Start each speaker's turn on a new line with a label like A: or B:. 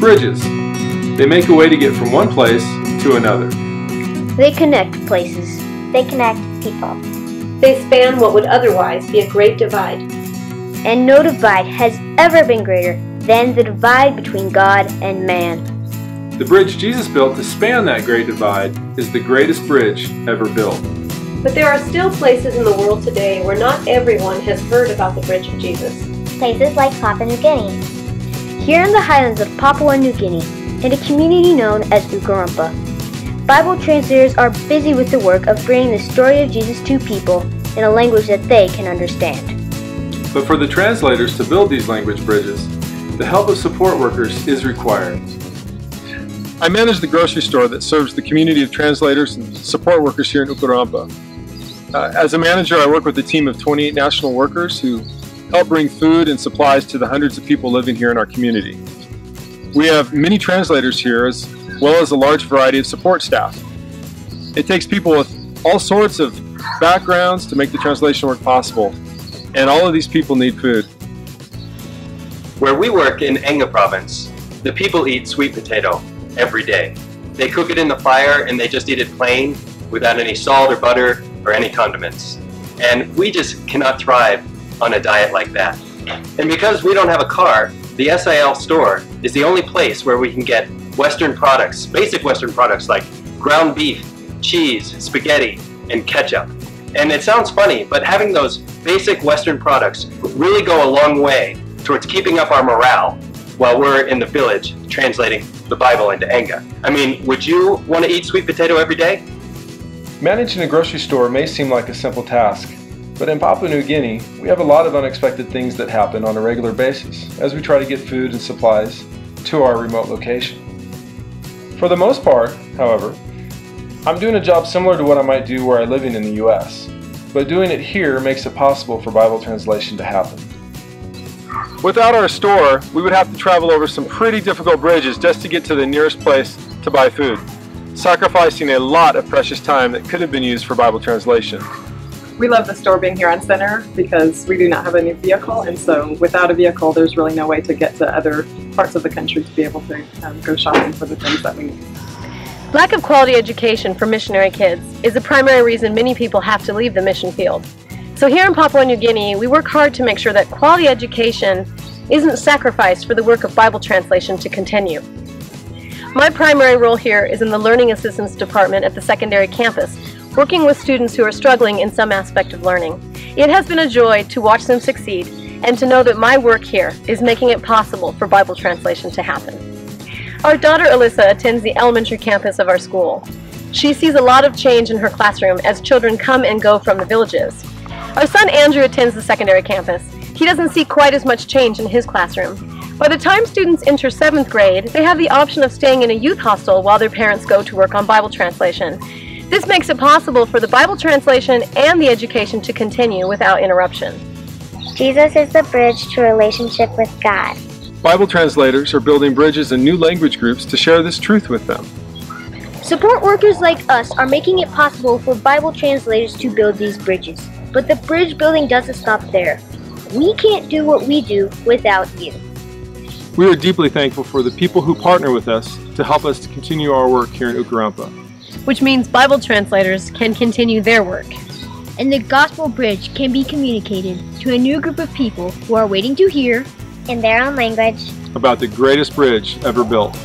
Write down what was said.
A: Bridges. They make a way to get from one place to another.
B: They connect places.
C: They connect people.
D: They span what would otherwise be a great divide.
B: And no divide has ever been greater than the divide between God and man.
A: The bridge Jesus built to span that great divide is the greatest bridge ever built.
D: But there are still places in the world today where not everyone has heard about the Bridge of Jesus.
C: Places like Papua New Guinea.
B: Here in the highlands of Papua New Guinea, in a community known as Ukarumpa, Bible translators are busy with the work of bringing the story of Jesus to people in a language that they can understand.
A: But for the translators to build these language bridges, the help of support workers is required. I manage the grocery store that serves the community of translators and support workers here in Ukarumpa. As a manager, I work with a team of 28 national workers who help bring food and supplies to the hundreds of people living here in our community. We have many translators here as well as a large variety of support staff. It takes people with all sorts of backgrounds to make the translation work possible, and all of these people need food.
E: Where we work in Enga province, the people eat sweet potato every day. They cook it in the fire and they just eat it plain without any salt or butter or any condiments. And we just cannot thrive on a diet like that. And because we don't have a car, the SIL store is the only place where we can get Western products, basic Western products like ground beef, cheese, spaghetti, and ketchup. And it sounds funny, but having those basic Western products really go a long way towards keeping up our morale while we're in the village translating the Bible into Enga. I mean, would you want to eat sweet potato every day?
A: Managing a grocery store may seem like a simple task, but in Papua New Guinea, we have a lot of unexpected things that happen on a regular basis as we try to get food and supplies to our remote location. For the most part, however, I'm doing a job similar to what I might do were I living in the US, but doing it here makes it possible for Bible translation to happen. Without our store, we would have to travel over some pretty difficult bridges just to get to the nearest place to buy food, sacrificing a lot of precious time that could have been used for Bible translation.
F: We love the store being here on Center because we do not have a new vehicle, and so without a vehicle there's really no way to get to other parts of the country to be able to go shopping for the things that we need.
D: Lack of quality education for missionary kids is the primary reason many people have to leave the mission field. So here in Papua New Guinea, we work hard to make sure that quality education isn't sacrificed for the work of Bible translation to continue. My primary role here is in the Learning Assistance Department at the secondary campus, working with students who are struggling in some aspect of learning. It has been a joy to watch them succeed and to know that my work here is making it possible for Bible translation to happen. Our daughter Alyssa attends the elementary campus of our school. She sees a lot of change in her classroom as children come and go from the villages. Our son Andrew attends the secondary campus. He doesn't see quite as much change in his classroom. By the time students enter 7th grade, they have the option of staying in a youth hostel while their parents go to work on Bible translation. This makes it possible for the Bible translation and the education to continue without interruption.
C: Jesus is the bridge to a relationship with God.
A: Bible translators are building bridges and new language groups to share this truth with them.
B: Support workers like us are making it possible for Bible translators to build these bridges. But the bridge building doesn't stop there. We can't do what we do without you.
A: We are deeply thankful for the people who partner with us to help us to continue our work here in Ukarumpa.
D: Which means Bible translators can continue their work.
B: And the gospel bridge can be communicated to a new group of people who are waiting to hear
C: In their own language
A: about the greatest bridge ever built.